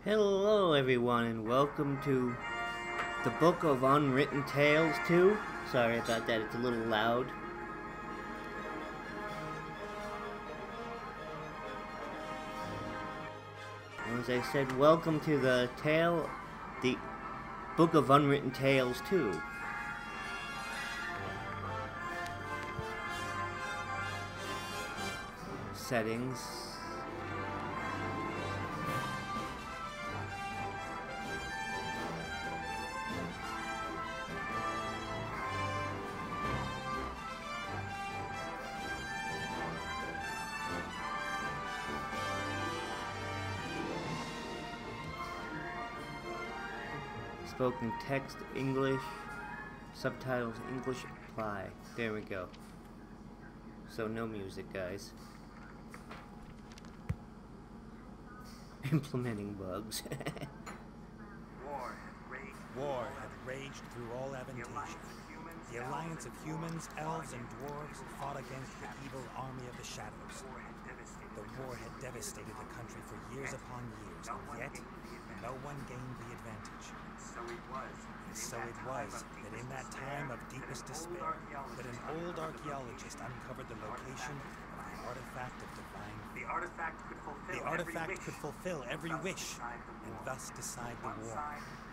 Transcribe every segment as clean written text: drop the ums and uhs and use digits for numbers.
Hello everyone and welcome to the Book of Unwritten Tales 2. Sorry about that, it's a little loud. As I said, welcome to the Book of Unwritten Tales 2. Settings. Spoken text English, subtitles English apply. There we go. So no music, guys. Implementing bugs. War had raged through all Avantasia. The alliance of humans, elves, and dwarves fought against the evil army of the shadows. The war had devastated the country for years upon years, and yet no one gained the advantage. And so it was that in that time of deepest despair, that an old archaeologist uncovered the location of the artifact of divine. The artifact could fulfill every wish, and thus decide the war,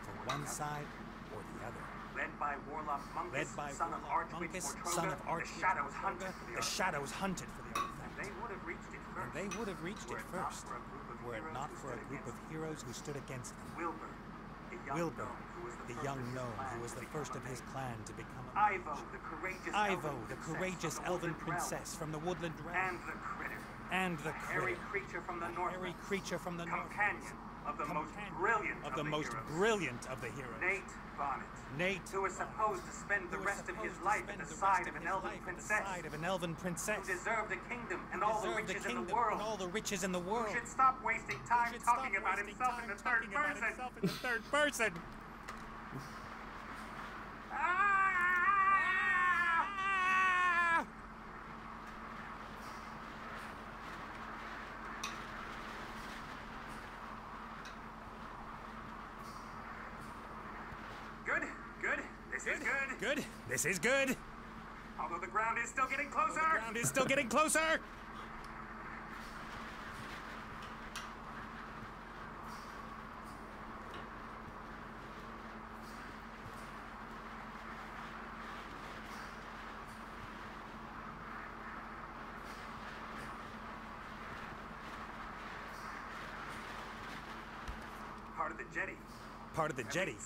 for one side or the other. Led by Warlock Mungus, son of Archwitch, the shadows hunted for the artifact. They would have reached it first. And they would have reached it first, were it not for a group of heroes who stood against them. Wilbur, the young gnome who was the first of his clan to become a mage. Ivo, the courageous elven princess from the woodland realm. And the critter. Hairy creature from the north. Companion of the most brilliant of the heroes. Nate, who was supposed to spend the rest of his life at the side of an elven princess. Who deserved the kingdom and all the riches in the world. Who should stop wasting time talking about himself in the third person. Good. This is good. Although the ground is still getting closer. Part of the jetty.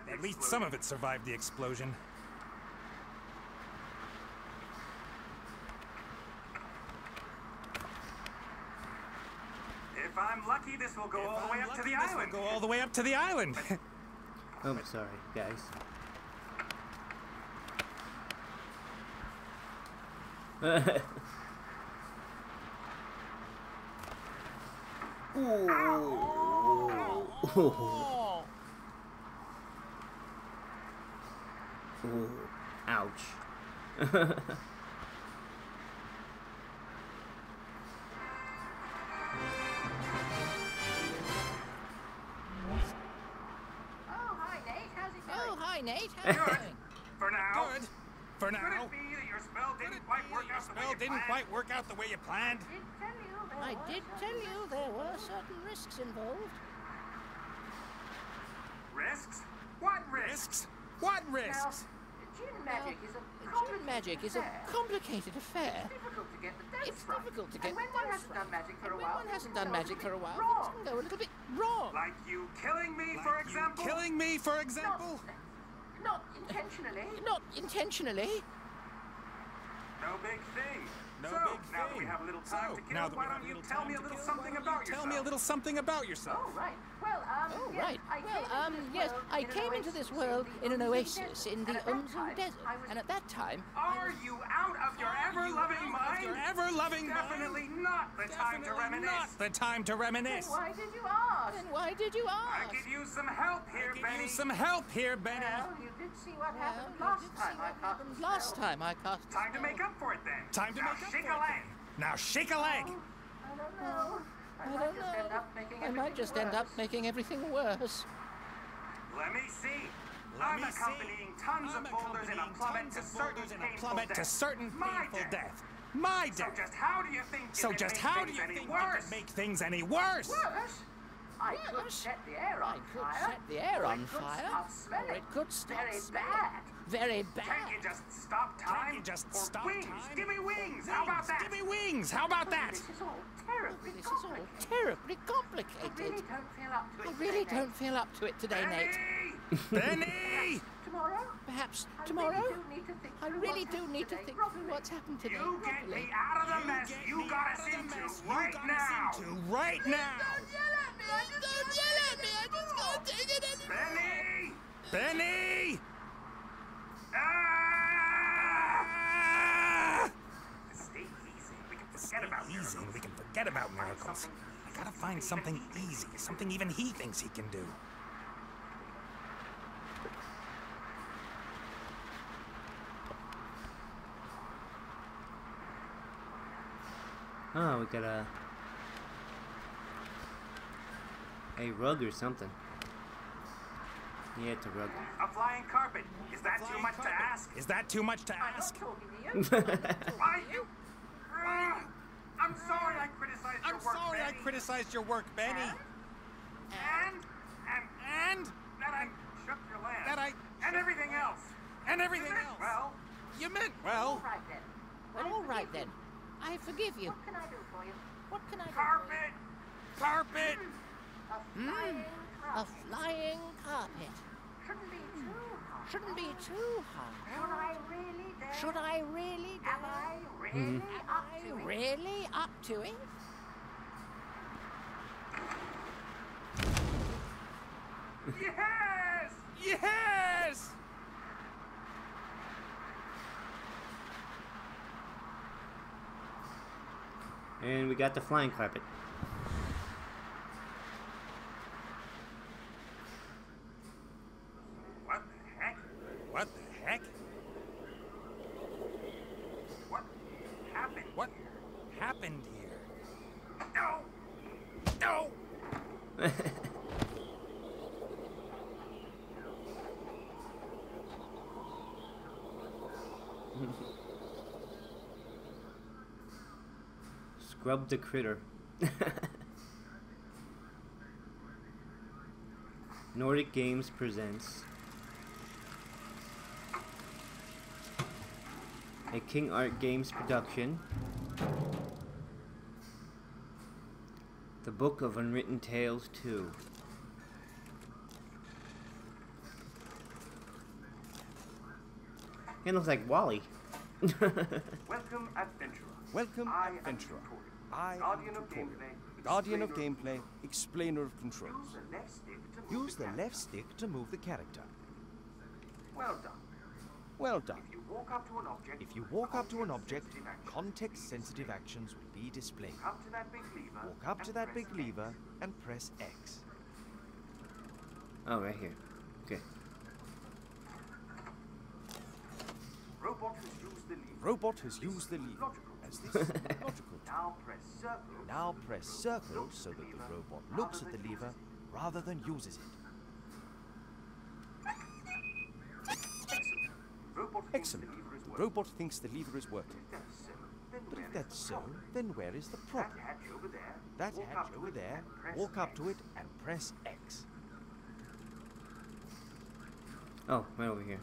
At least some of it survived the explosion. If I'm lucky, this will go all the way up to the island. Oh, I'm sorry, guys. Ooh, ouch. Hi, Nate. How's it going? For now. Good. For now. Could it be that your spell didn't quite work out the way you planned? I did tell you there were certain risks involved. Risks? What risks? What risks? Gin magic is a complicated affair. It's difficult to get the When one hasn't done magic for a while, things can go a little bit wrong. Like you killing me, for example? Not intentionally. No big thing. Now that we have a little time to kill, why don't you tell me a little something about yourself? Oh, right. Well, yes, I came into this world in an oasis in the Umzu Desert, and at that time... Are you out of your ever-loving mind? Definitely not the time to reminisce. Then why did you ask? I could use some help here, Benny. Well, you did see what happened last time I cast the spell. Time to make up for it, then. Now shake a leg. Now shake a leg. I don't know. I don't know. I might just end up making everything worse. Let me see. I'm accompanying tons of boulders in a plummet to certain painful death. My death. So just how do you think you can make things any worse? Worse? I could set the air on fire. Or it could stop smelling. Very bad. Can't you just stop time? Can't you just stop wings. time? Give me wings. How about that? Give me wings. How about that? This is all terribly This is all terribly complicated. I really don't feel up to it today, Nate. Benny! Tomorrow? Perhaps tomorrow? I really do need to think through what's happened today You get me properly. out of the mess you got us into right now. Right now! Don't yell at me! I just can't take it anymore! Benny! Benny! Ah! Stay easy. We can forget about Easy, miracles. we can forget about miracles. I gotta find something easy, something even he thinks he can do. Oh, we got a rug or something. Yeah, it's a rug. A flying carpet. Is that too much to ask? Is that too much to I'm not ask? talking to you. Why you? I'm sorry I criticized your work, Benny. criticized your work, Benny. And that I shook your land. That I- And everything else. And everything You meant else. well. You meant All well. right then. Well, all right then. I forgive you. What can I do for you? What can I do? Carpet. Carpet. A flying A carpet. flying carpet. Shouldn't be too hard. Shouldn't be too hard. Should I really dare? Should I really Am dare? I really up to it? Really up to it? Yes! Yes! And we got the flying carpet. What the heck? What the heck? What happened? What happened here? No! No! Scrub the critter. Nordic Games presents a King Art Games production. The Book of Unwritten Tales 2. It looks like Wally. Welcome, adventurer. Welcome, I am adventurer. Tutorial, I Guardian am of Tutorial, Gameplay, Guardian of Explainer Gameplay, Explainer of Controls. Use the left stick to move Use the camera. left stick to move the character. Well done. Well done. If you walk up to an object, If you walk up to an object, context-sensitive action. context-sensitive actions will be displayed. Up to that big lever. Walk up and to that press big X. lever and press X. Oh, right here. Okay. Robot has used the lever. Robot has used the lever. Logical. As this is logical. Now press circle. Now press circle so that the robot looks at the lever rather than uses it. Excellent. Robot thinks the lever is Excellent. working. The robot thinks the lever is working. But But if that's so, then where is the that problem? hatch over there. That walk hatch up to over it there, and press walk up X. to it and press X. Oh, right over here.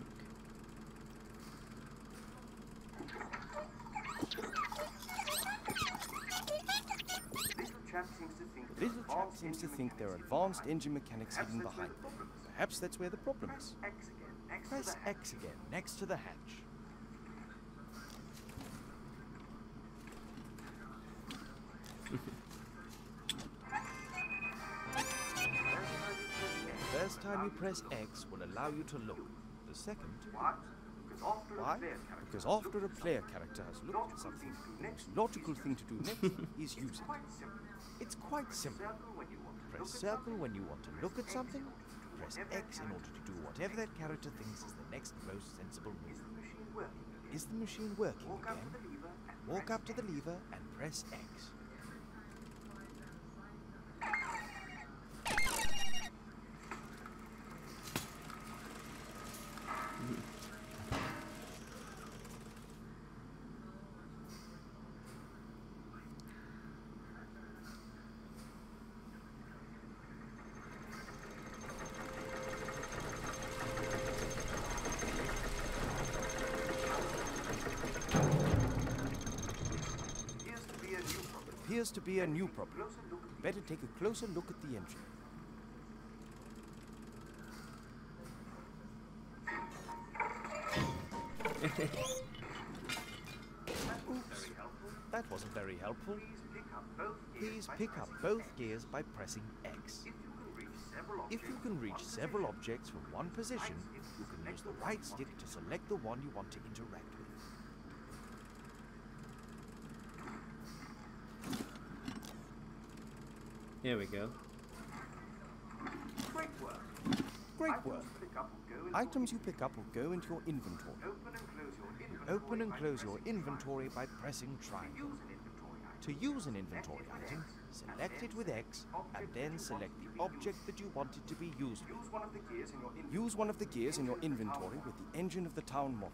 The little chap seems to think there are advanced engine mechanics hidden behind them. Perhaps that's where the problem is. X again. Next to Press the hatch. X again, next to the hatch. First time you press X will allow you to look. The second, What? Because after why? a player character Because has after a looked at player something, character has the looked at logical something, thing to do the next most logical is thing to do use next is use it. Quite simple. It's quite simple. Circle when you want to Press look at circle something. when you want to look at X something. in order to do Press whatever X in order to do whatever that character thinks is the next most sensible Is move. the machine working again? Is the machine working Walk up again? to the lever and Walk press up to the X. lever and press X. appears to be a new problem. Better take a closer look at the engine. Oops, that wasn't very helpful. Please pick up both gears by pressing X. If you can reach several objects from one position, you can use the right stick to select the one you want to interact with. Here we go. Great work. Great work. Items you pick up will go into your inventory. Open and close your inventory by pressing triangle. To use an inventory item, select it with X and then select the object that you want it to be used with. Use one of the gears in your inventory with the engine of the town model.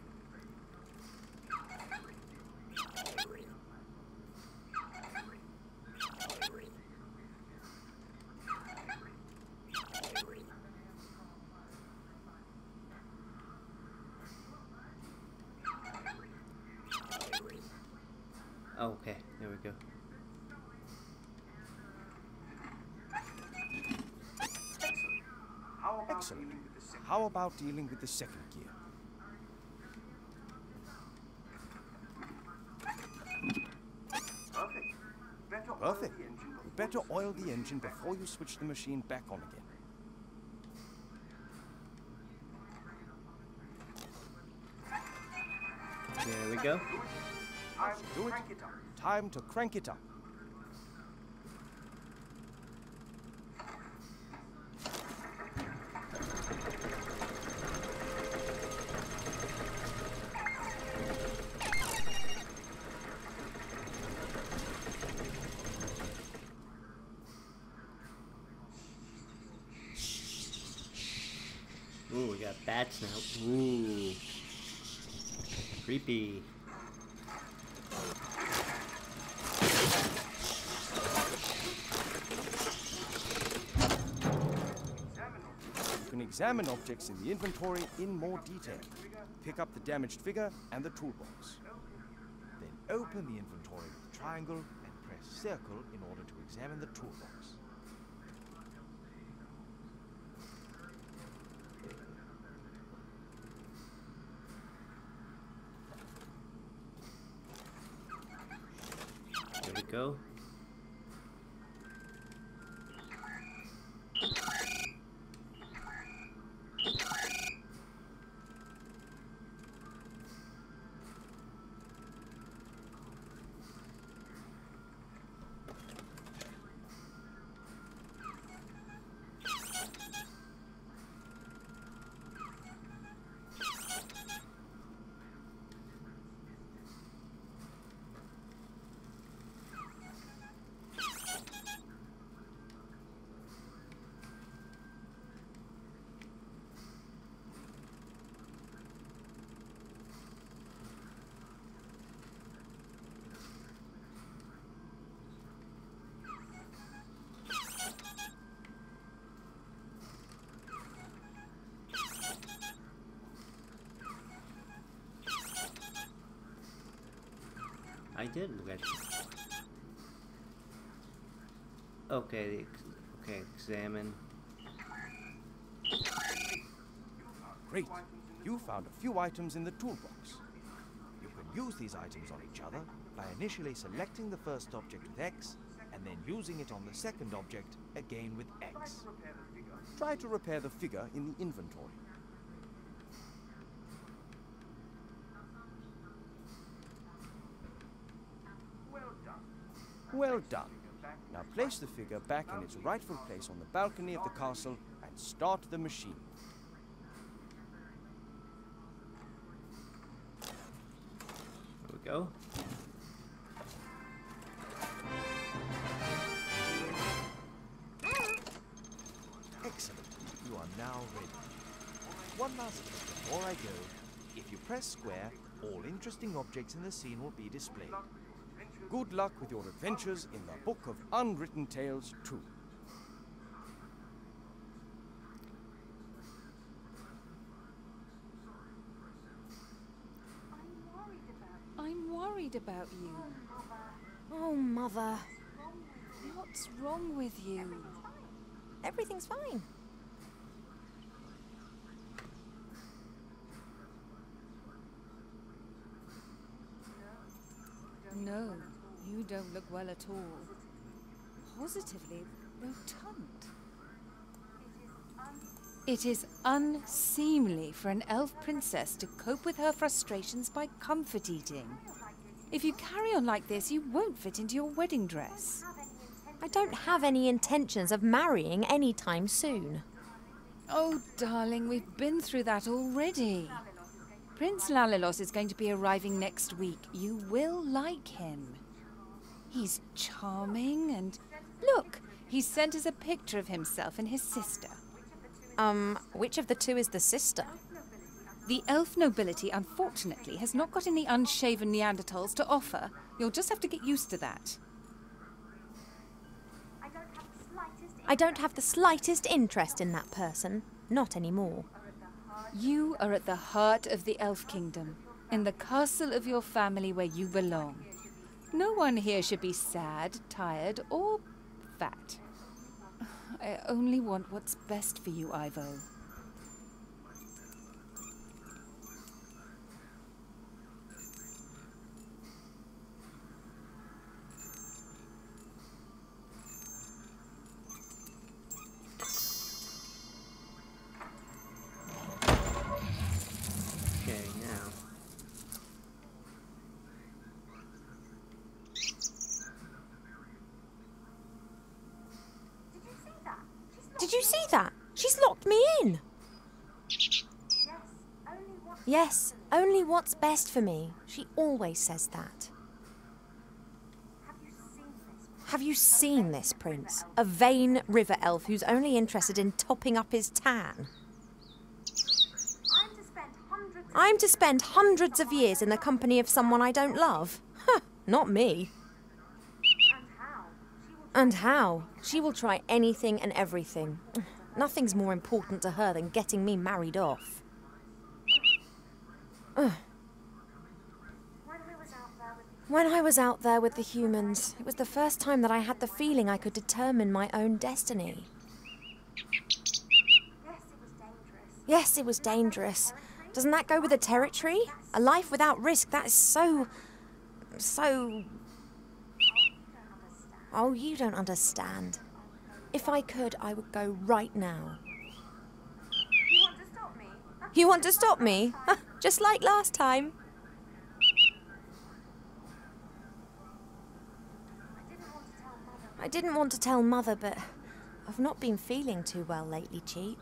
Oh, okay, there we go. Excellent. How about dealing with the second gear? Perfect. You better oil the engine before you switch the machine back on again. There we go. Do it. Time to crank it up. Ooh, we got bats now. Ooh. Creepy. You can examine objects in the inventory in more detail. Pick up the damaged figure and the toolbox. Then open the inventory with the triangle and press circle in order to examine the toolbox. There we go. I did look at it. Okay, okay, examine. Great. You found a few items in the toolbox. You can use these items on each other by initially selecting the first object with X and then using it on the second object again with X. Try to repair the figure in the inventory. Well done. Now place the figure back in its rightful place on the balcony of the castle and start the machine. There we go. Excellent. You are now ready. One last thing before I go. If you press square, all interesting objects in the scene will be displayed. Good luck with your adventures in the Book of Unwritten Tales 2. I'm worried about you. Oh, Mother. What's wrong with you? Everything's fine. No, you don't look well at all. Positively rotund. It is unseemly for an elf princess to cope with her frustrations by comfort eating. If you carry on like this, you won't fit into your wedding dress. I don't have any intentions of marrying anytime soon. Oh, darling, we've been through that already. Prince Lalilos is going to be arriving next week. You will like him. He's charming and... Look, he sent us a picture of himself and his sister. Which of the two is the sister? The elf nobility, unfortunately, has not got any unshaven Neanderthals to offer. You'll just have to get used to that. I don't have the slightest interest in that person. Not anymore. You are at the heart of the elf kingdom, in the castle of your family where you belong. No one here should be sad, tired, or fat. I only want what's best for you, Ivo. Did you see that? She's locked me in. Yes, only what's best for me. She always says that. Have you seen this, Prince? A vain river elf who's only interested in topping up his tan. I'm to spend hundreds of years in the company of someone I don't love? Huh, not me. And how? She will try anything and everything. Nothing's more important to her than getting me married off. When I was out there with the humans, it was the first time that I had the feeling I could determine my own destiny. Yes, it was dangerous. Doesn't that go with the territory? A life without risk, that is so... Oh, you don't understand. If I could, I would go right now. You want to stop me? You want to stop me? Just like last time. I didn't want to tell Mother, but I've not been feeling too well lately, Cheap.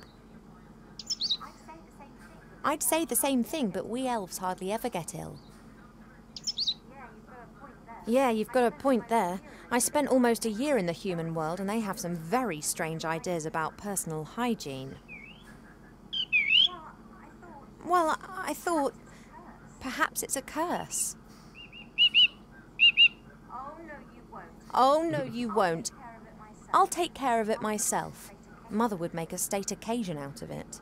I'd say the same thing, but we elves hardly ever get ill. Yeah, you've got a point there. I spent almost a year in the human world, and they have some very strange ideas about personal hygiene. Well, I thought perhaps it's a curse. Oh, no, you won't. I'll take care of it myself. Mother would make a state occasion out of it.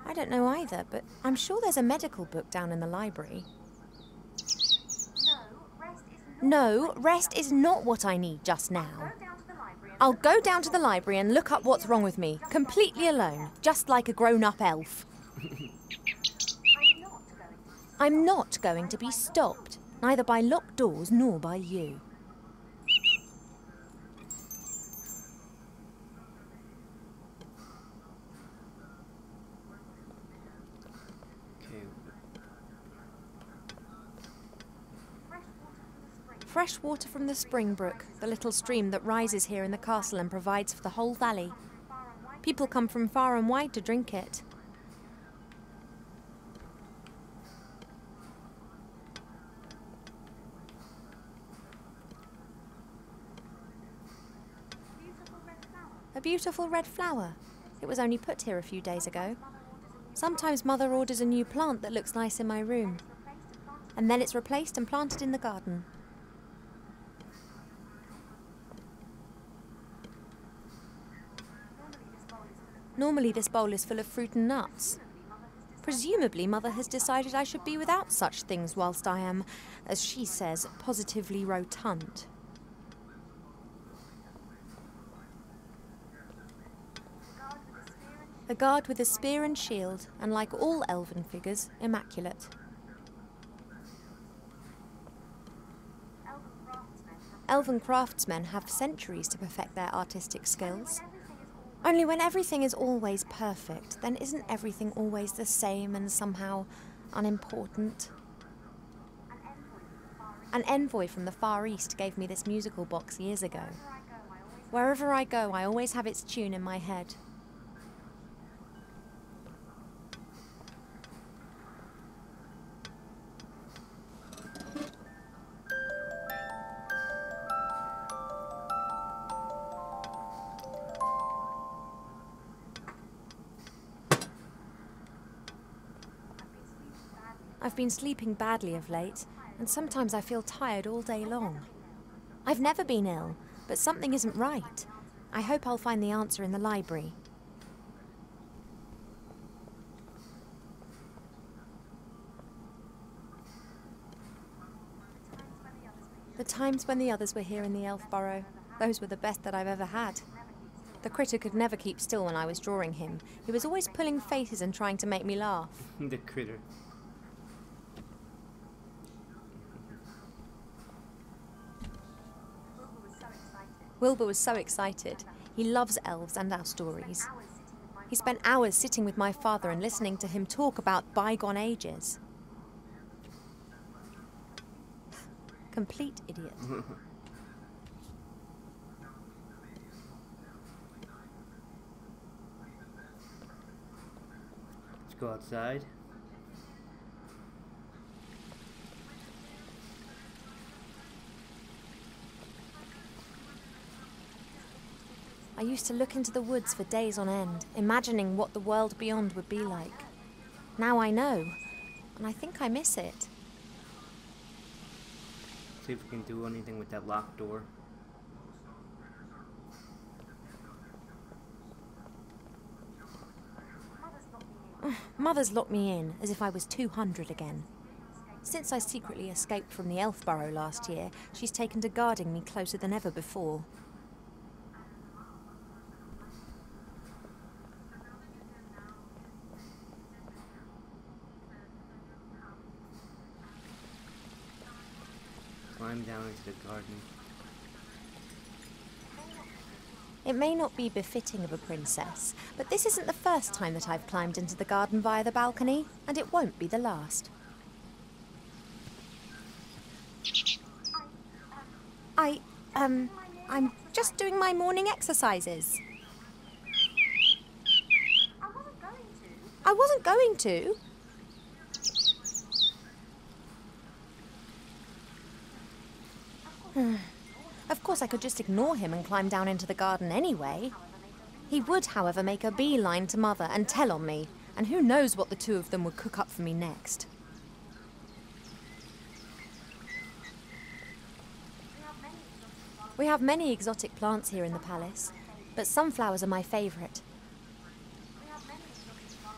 I don't know either, but I'm sure there's a medical book down in the library. No, rest is not what I need just now. I'll go down to the library and look up what's wrong with me, completely alone, just like a grown-up elf. I'm not going to be stopped, neither by locked doors nor by you. Fresh water from the spring brook, the little stream that rises here in the castle and provides for the whole valley. People come from far and wide to drink it. A beautiful red flower. It was only put here a few days ago. Sometimes Mother orders a new plant that looks nice in my room. And then it's replaced and planted in the garden. Normally this bowl is full of fruit and nuts. Presumably Mother has decided I should be without such things whilst I am, as she says, positively rotund. A guard with a spear and shield, and like all elven figures, immaculate. Elven craftsmen have centuries to perfect their artistic skills. Only when everything is always perfect, then isn't everything always the same and somehow unimportant? An envoy from the Far East gave me this musical box years ago. Wherever I go, I always have its tune in my head. I've been sleeping badly of late, and sometimes I feel tired all day long. I've never been ill, but something isn't right. I hope I'll find the answer in the library. The times when the others were here in the Elf Burrow, those were the best that I've ever had. The critter could never keep still when I was drawing him. He was always pulling faces and trying to make me laugh. The critter. Wilbur was so excited. He loves elves and our stories. He spent hours sitting with my father and listening to him talk about bygone ages. Complete idiot. Let's go outside. I used to look into the woods for days on end, imagining what the world beyond would be like. Now I know, and I think I miss it. See if we can do anything with that locked door. Mother's locked me in, as if I was 200 again. Since I secretly escaped from the Elf Burrow last year, she's taken to guarding me closer than ever before. Climb down into the garden. It may not be befitting of a princess, but this isn't the first time that I've climbed into the garden via the balcony, and it won't be the last. I'm just doing my morning exercises. I wasn't going to. Of course, I could just ignore him and climb down into the garden anyway. He would, however, make a beeline to Mother and tell on me, and who knows what the two of them would cook up for me next. We have many exotic plants here in the palace, but sunflowers are my favourite.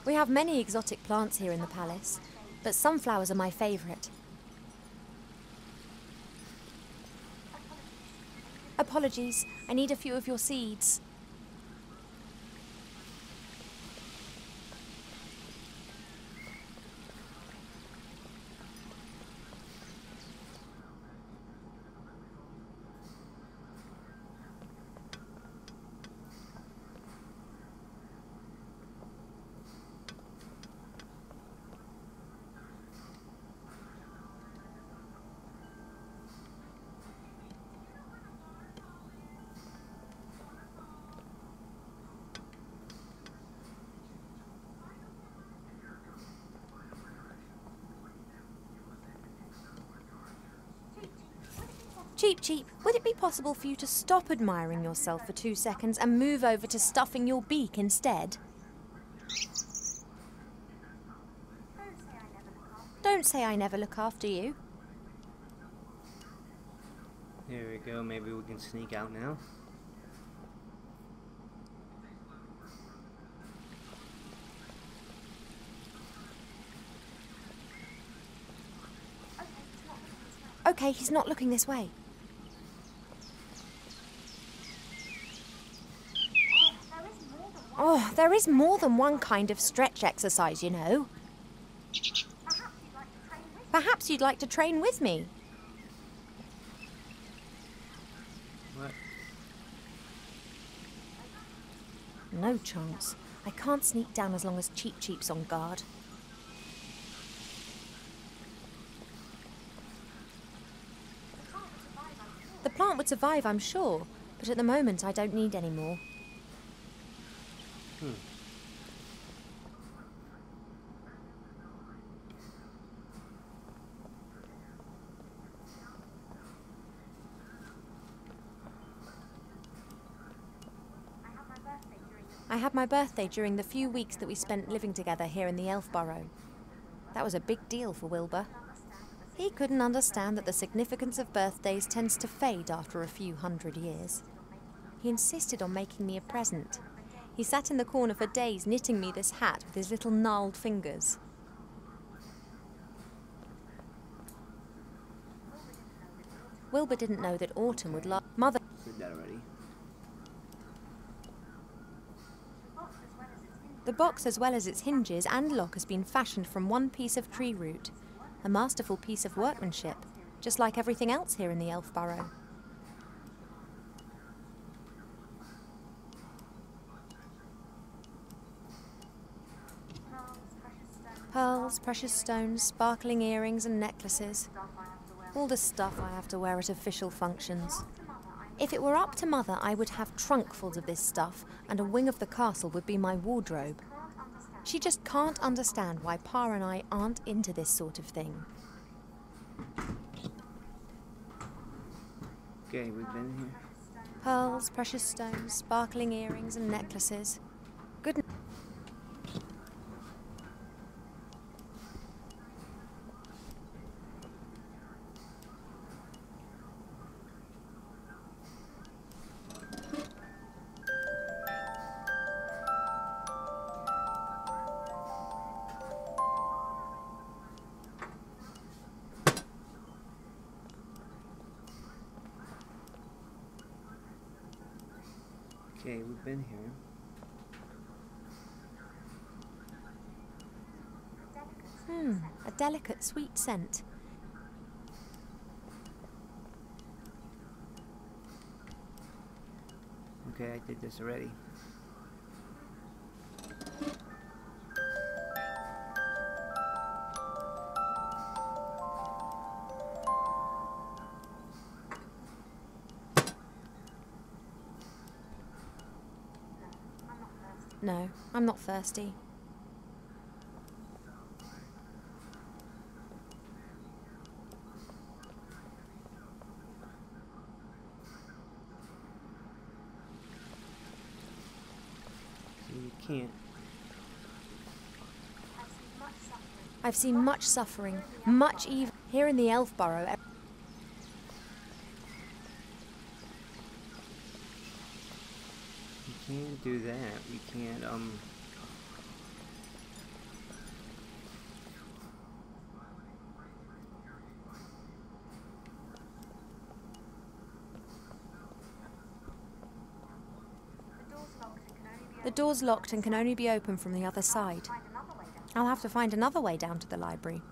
We have many exotic plants here in the palace, but sunflowers are my favourite. Apologies, I need a few of your seeds. Cheep, Cheep, would it be possible for you to stop admiring yourself for 2 seconds and move over to stuffing your beak instead? Don't say I never look after you. Here we go, maybe we can sneak out now. Okay, he's not looking this way. Oh, there is more than one kind of stretch exercise, you know. Perhaps you'd like to train with me. What? No chance. I can't sneak down as long as Cheep Cheep's on guard. The plant would survive, I'm sure, but at the moment I don't need any more. I had my birthday during the few weeks that we spent living together here in the Elf Burrow. That was a big deal for Wilbur. He couldn't understand that the significance of birthdays tends to fade after a few hundred years. He insisted on making me a present. He sat in the corner for days knitting me this hat with his little gnarled fingers. Wilbur didn't know that Autumn would love Mother. Said that already. The box, as well as its hinges and lock, has been fashioned from one piece of tree root. A masterful piece of workmanship, just like everything else here in the Elf Burrow. Pearls, precious stones, sparkling earrings and necklaces. All the stuff I have to wear at official functions. If it were up to Mother, I would have trunkfuls of this stuff, and a wing of the castle would be my wardrobe. She just can't understand why Pa and I aren't into this sort of thing. Okay, we've been here. Pearls, precious stones, sparkling earrings and necklaces. Good. Okay, we've been here. A delicate, sweet scent. Okay, I did this already. No, I'm not thirsty. You can't. I've seen much suffering, much evil here in the Elf Burrow. You can't do that. You can't, The door's locked and can only be opened from the other side. I'll have to find another way down to the library.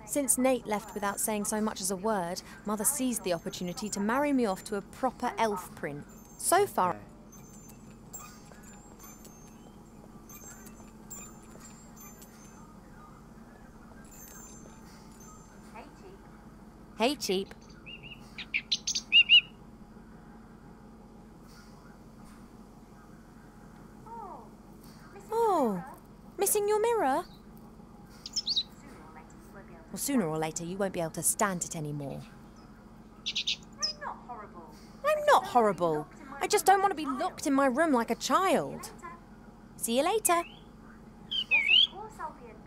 Since Nate left without saying so much as a word, Mother seized the opportunity to marry me off to a proper elf prince. So far... okay. Hey, Cheep. mirror? Well, sooner or later you won't be able to stand it anymore. I'm not horrible. I'm not horrible. I just don't want to be locked in my room like a child. See you later.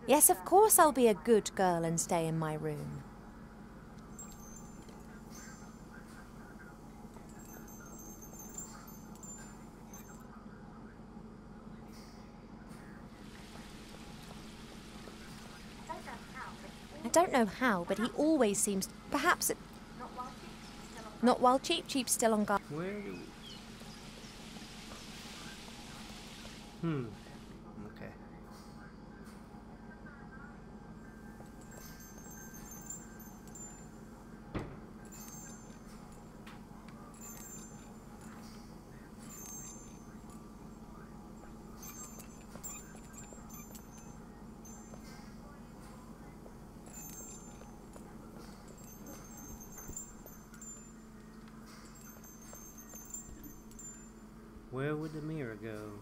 Yes, of course I'll be a good girl and stay in my room. I don't know how, but he always seems... Perhaps it... Not while Cheep Cheep's still on guard. Where do we... Okay. Where would the mirror go?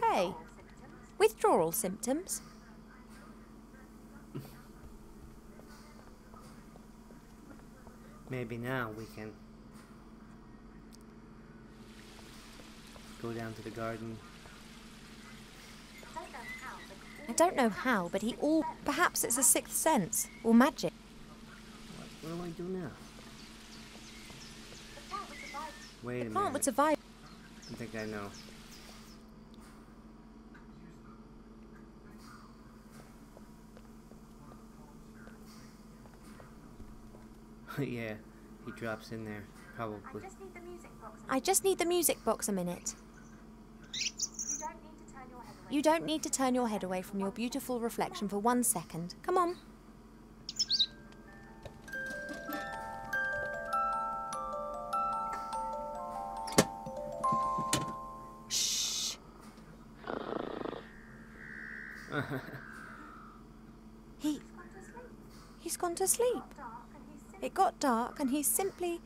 Hey, withdrawal symptoms? Maybe now we can go down to the garden. I don't know how, but he all... Perhaps it's a sixth sense, or magic. What do I do now? Wait a The plant minute. would survive. I think I know. Yeah, he drops in there, probably. I just need the music box a minute. You don't need to turn your head away from your beautiful reflection for 1 second. Come on. Shh. He's gone to sleep. It got dark and he's simply...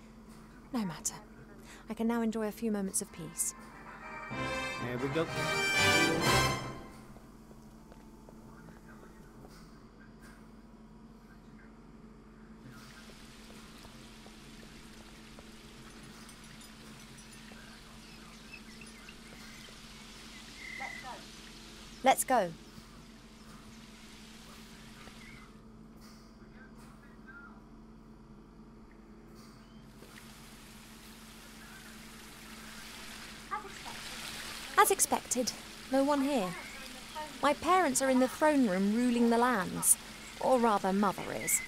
No matter. I can now enjoy a few moments of peace. There we go. Let's go. As expected, no one here. My parents are in the throne room ruling the lands. Or rather, Mother is.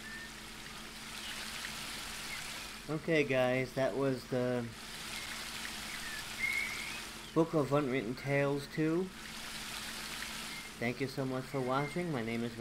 Okay guys, that was the Book of Unwritten Tales 2. Thank you so much for watching. My name is